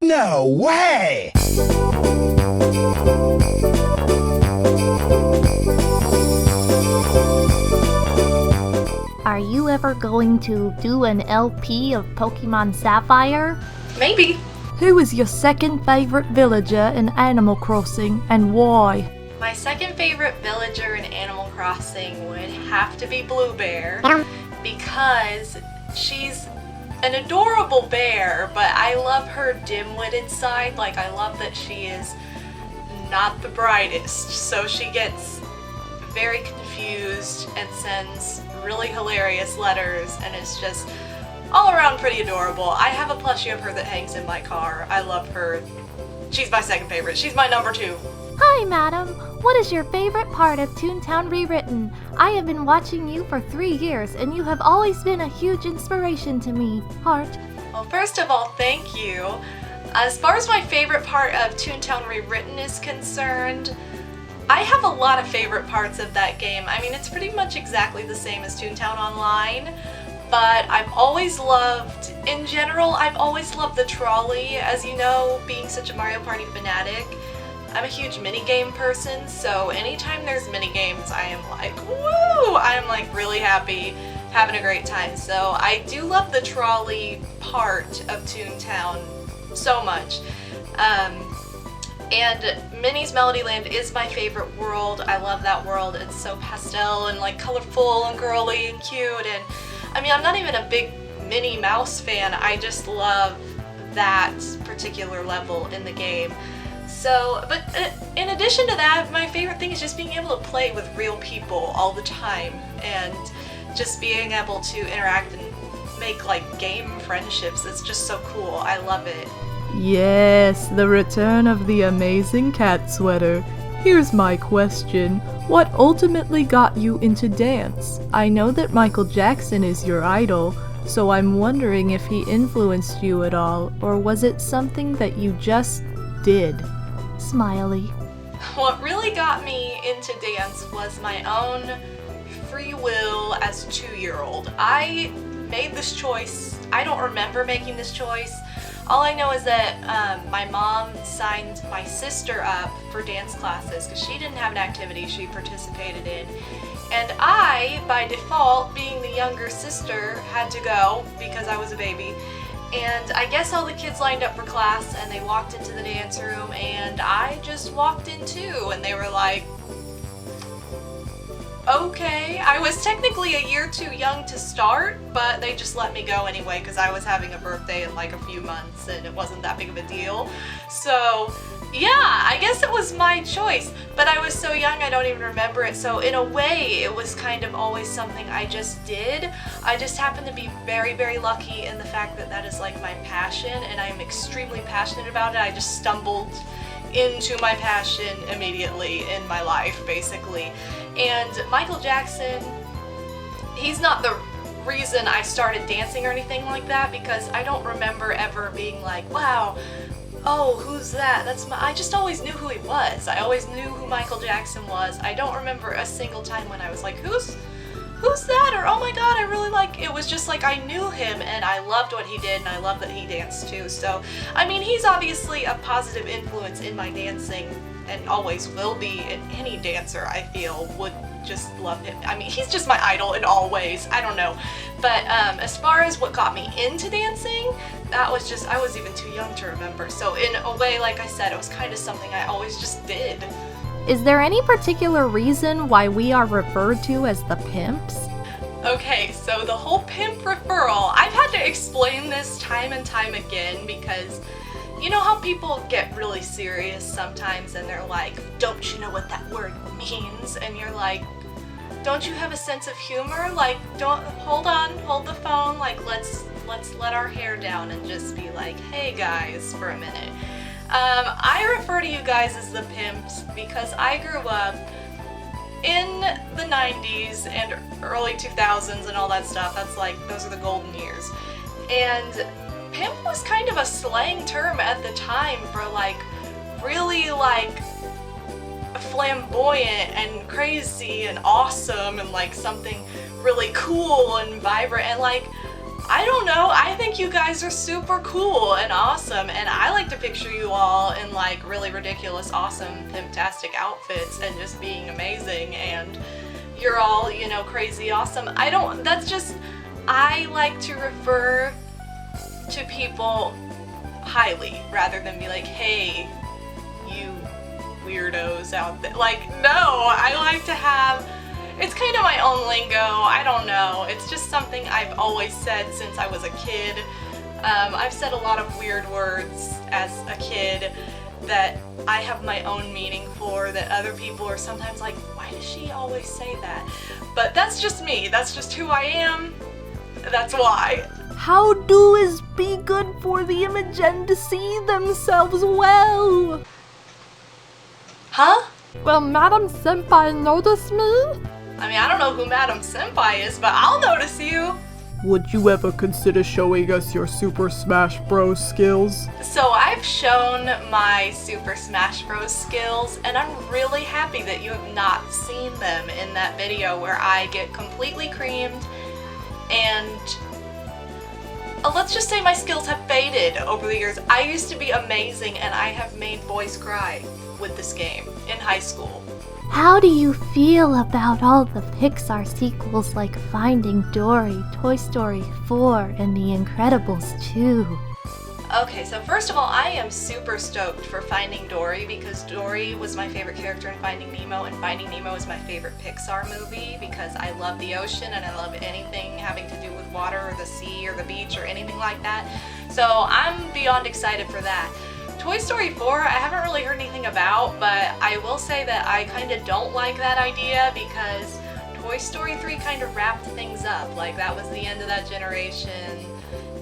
No way! Are you ever going to do an LP of Pokemon Sapphire? Maybe. Who is your second favorite villager in Animal Crossing and why? My second favorite villager in Animal Crossing would have to be Blue Bear because she's an adorable bear, but I love her dim-witted side. Like, I love that she is not the brightest, so she gets very confused and sends really hilarious letters, and it's just all around pretty adorable. I have a plushie of her that hangs in my car. I love her. She's my second favorite. She's my number 2. Hi, madam. What is your favorite part of Toontown Rewritten? I have been watching you for 3 years, and you have always been a huge inspiration to me. Heart. Well, first of all, thank you. As far as my favorite part of Toontown Rewritten is concerned, I have a lot of favorite parts of that game. I mean, it's pretty much exactly the same as Toontown Online, but I've always loved, in general, I've always loved the trolley. As you know, being such a Mario Party fanatic, I'm a huge minigame person, so anytime there's minigames, I am like, woo! I am like really happy, having a great time. So I do love the trolley part of Toontown so much. And Minnie's Melody Land is my favorite world. I love that world. It's so pastel and like colorful and girly and cute. And I mean, I'm not even a big Minnie Mouse fan. I just love that particular level in the game. So, but in addition to that, my favorite thing is just being able to play with real people all the time and just being able to interact and make like game friendships. It's just so cool. I love it. Yes, the return of the amazing cat sweater. Here's my question. What ultimately got you into dance? I know that Michael Jackson is your idol, so I'm wondering if he influenced you at all, or was it something that you just did? Smiley. What really got me into dance was my own free will as a 2-year-old. I made this choice. I don't remember making this choice. All I know is that my mom signed my sister up for dance classes because she didn't have an activity she participated in. And I, by default, being the younger sister, had to go because I was a baby. And I guess all the kids lined up for class and they walked into the dance room and I just walked in too, and they were like, okay. I was technically a year too young to start, but they just let me go anyway because I was having a birthday in like a few months and it wasn't that big of a deal. So yeah, I guess it was my choice, but I was so young I don't even remember it. So in a way, it was kind of always something I just did. I just happened to be very, very lucky in the fact that that is like my passion and I am extremely passionate about it. I just stumbled into my passion immediately in my life, basically. And Michael Jackson, he's not the reason I started dancing or anything like that, because I don't remember ever being like, wow, oh, who's that? I just always knew who he was. I always knew who Michael Jackson was. I don't remember a single time when I was like, who's that? Or, oh my god, I really like, it was just like I knew him and I loved what he did and I love that he danced too. So, I mean, he's obviously a positive influence in my dancing and always will be, and any dancer I feel would just love him. I mean, he's just my idol in all ways. I don't know. But as far as what got me into dancing, that was just, I was even too young to remember. So in a way, like I said, it was kind of something I always just did. Is there any particular reason why we are referred to as the Pimps? Okay, so the whole pimp referral, I've had to explain this time and time again because you know how people get really serious sometimes and they're like, don't you know what that word means? And you're like, don't you have a sense of humor? Like, don't, hold on, hold the phone, like let's let our hair down and just be like, hey guys, for a minute. I refer to you guys as the Pimps because I grew up in the 90s and early 2000s and all that stuff. That's like, those are the golden years. And pimp was kind of a slang term at the time for like really like flamboyant and crazy and awesome and like something really cool and vibrant, and like I don't know, I think you guys are super cool and awesome, and I like to picture you all in like really ridiculous, awesome, pimptastic outfits and just being amazing, and you're all, you know, crazy awesome. I like to refer to people highly rather than be like, hey, you weirdos out there. Like, no, I like to have, it's kind of my own lingo, I don't know. It's just something I've always said since I was a kid. I've said a lot of weird words as a kid that I have my own meaning for, that other people are sometimes like, why does she always say that? But that's just me, that's just who I am, that's why. How do is be good for the image and to see themselves well? Huh? Will Madam Senpai notice me? I mean, I don't know who Madam Senpai is, but I'll notice you. Would you ever consider showing us your Super Smash Bros. Skills? So I've shown my Super Smash Bros. Skills, and I'm really happy that you have not seen them in that video where I get completely creamed, and let's just say my skills have faded over the years. I used to be amazing, and I have made boys cry with this game in high school. How do you feel about all the Pixar sequels like Finding Dory, Toy Story 4, and The Incredibles 2? Okay, so first of all, I am super stoked for Finding Dory because Dory was my favorite character in Finding Nemo, and Finding Nemo is my favorite Pixar movie because I love the ocean and I love anything having to do with water or the sea or the beach or anything like that. So I'm beyond excited for that. Toy Story 4, I haven't really heard anything about, but I will say that I kind of don't like that idea because Toy Story 3 kind of wrapped things up. Like, that was the end of that generation.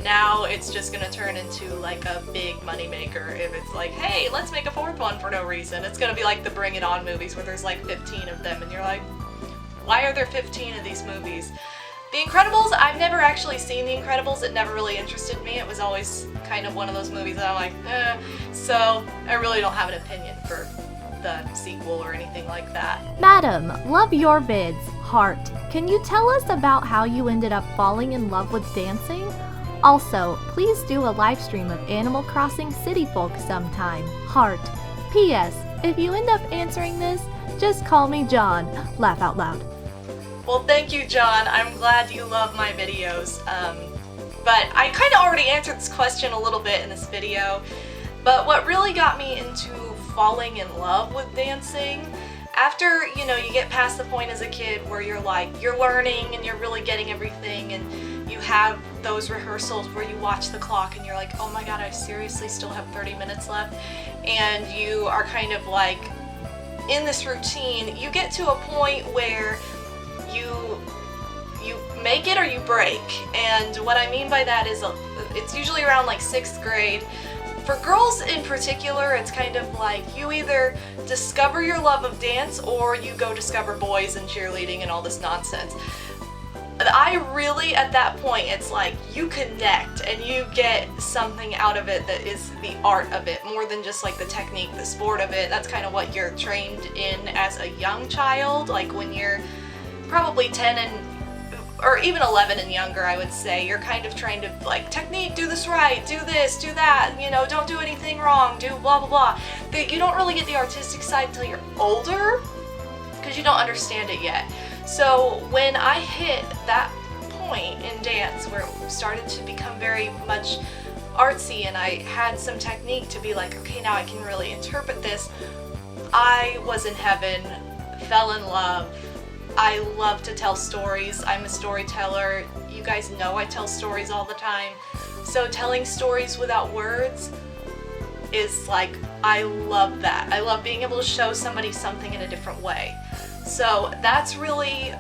Now it's just gonna turn into like a big moneymaker if it's like, hey, let's make a fourth one for no reason. It's gonna be like the Bring It On movies where there's like 15 of them and you're like, why are there 15 of these movies? The Incredibles, I've never actually seen The Incredibles. It never really interested me. It was always kind of one of those movies that I'm like, eh. So I really don't have an opinion for the sequel or anything like that. Madam, love your vids. Heart. Can you tell us about how you ended up falling in love with dancing? Also, please do a live stream of Animal Crossing City Folk sometime. Heart. P.S. If you end up answering this, just call me John. Laugh out loud. Well, thank you, John. I'm glad you love my videos. But I kind of already answered this question a little bit in this video. But what really got me into falling in love with dancing, after, you know, you get past the point as a kid where you're like, you're learning and you're really getting everything, and you have those rehearsals where you watch the clock and you're like, oh my god, I seriously still have 30 minutes left, and you are kind of like in this routine, you get to a point where you make it or you break. And what I mean by that is it's usually around like 6th grade. For girls in particular, it's kind of like you either discover your love of dance or you go discover boys and cheerleading and all this nonsense. I really, at that point, it's like you connect and you get something out of it that is the art of it, more than just like the technique, the sport of it. That's kind of what you're trained in as a young child, like when you're probably 10 or even 11 and younger, I would say. You're kind of trained to like, technique, do this right, do this, do that, you know, don't do anything wrong, do blah blah blah. You don't really get the artistic side until you're older because you don't understand it yet. So when I hit that point in dance where it started to become very much artsy and I had some technique to be like, okay, now I can really interpret this, I was in heaven, fell in love. I love to tell stories. I'm a storyteller. You guys know I tell stories all the time. So telling stories without words is like, I love that. I love being able to show somebody something in a different way. So that's really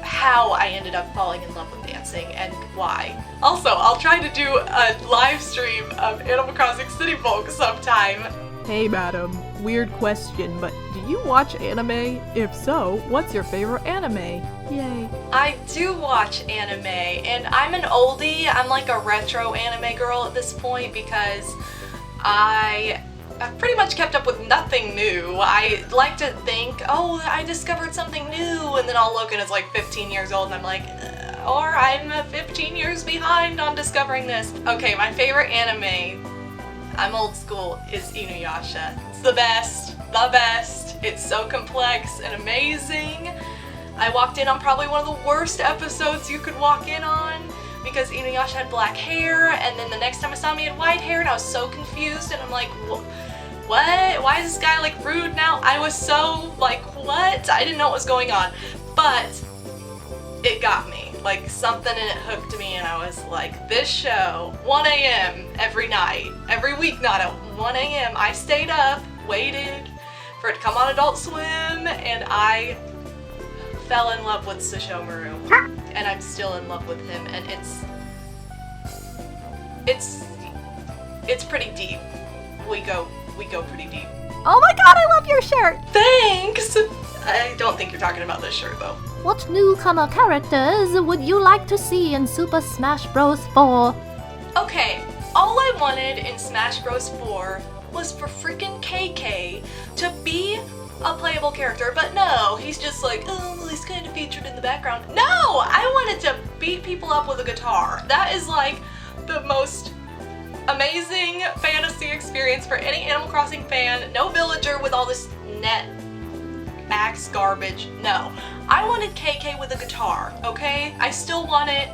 how I ended up falling in love with dancing and why. Also, I'll try to do a live stream of Animal Crossing City Folk sometime. Hey madam, weird question, but do you watch anime? If so, what's your favorite anime? Yay. I do watch anime, and I'm an oldie. I'm like a retro anime girl at this point because I've pretty much kept up with nothing new. I like to think, oh, I discovered something new, and then I'll look and it's like 15 years old and I'm like, or I'm 15 years behind on discovering this. Okay, my favorite anime, I'm old school, is Inuyasha. It's the best, the best. It's so complex and amazing. I walked in on probably one of the worst episodes you could walk in on because Inuyasha had black hair, and then the next time I saw him he had white hair, and I was so confused, and I'm like, what? Why is this guy like rude now? I was so like, what? I didn't know what was going on, but it got me. Like something in it hooked me, and I was like, this show, 1 a.m. every night, every weeknight at 1 a.m. I stayed up, waited for it to come on Adult Swim, and I fell in love with Sesshomaru, and I'm still in love with him, and it's pretty deep. We go pretty deep. Oh my god, I love your shirt! Thanks! I don't think you're talking about this shirt though. What newcomer characters would you like to see in Super Smash Bros. 4? Okay, all I wanted in Smash Bros. 4 was for freaking KK to be a playable character, but no, he's just like, oh, well, he's kind of featured in the background. No! I wanted to beat people up with a guitar. That is like the most amazing fantasy experience for any Animal Crossing fan. No villager with all this net axe garbage. No. I wanted KK with a guitar, okay? I still want it.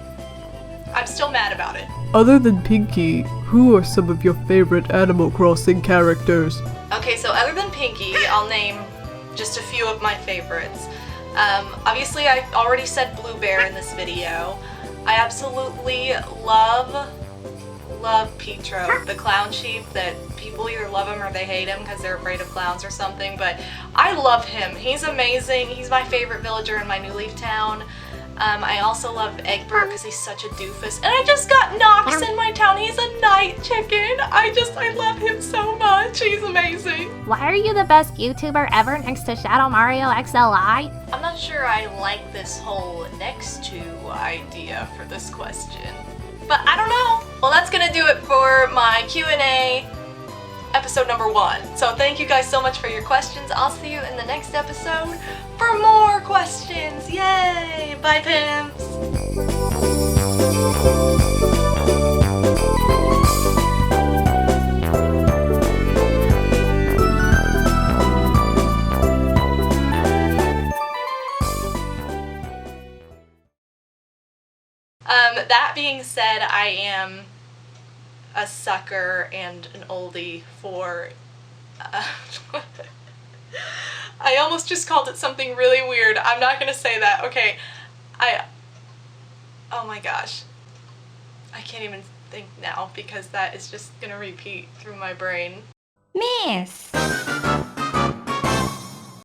I'm still mad about it. Other than Pinky, who are some of your favorite Animal Crossing characters? Okay, so other than Pinky, I'll name just a few of my favorites. Obviously, I already said Blue Bear in this video. I absolutely love Petro, the clown sheep that people either love him or they hate him because they're afraid of clowns or something, but I love him. He's amazing. He's my favorite villager in my New Leaf town. I also love Egbert because he's such a doofus. And I just got Nox in my town. He's a night chicken. I love him so much. He's amazing. Why are you the best YouTuber ever next to Shadow Mario XLI? I'm not sure I like this whole next to idea for this question, but I don't know. Well, that's gonna do it for my Q&A episode number 1. So thank you guys so much for your questions. I'll see you in the next episode for more questions. Yay! Bye, Pimps! That being said, I am a sucker and an oldie for I almost just called it something really weird. I'm not gonna say that. Okay, oh my gosh, I can't even think now because that is just gonna repeat through my brain. Miss!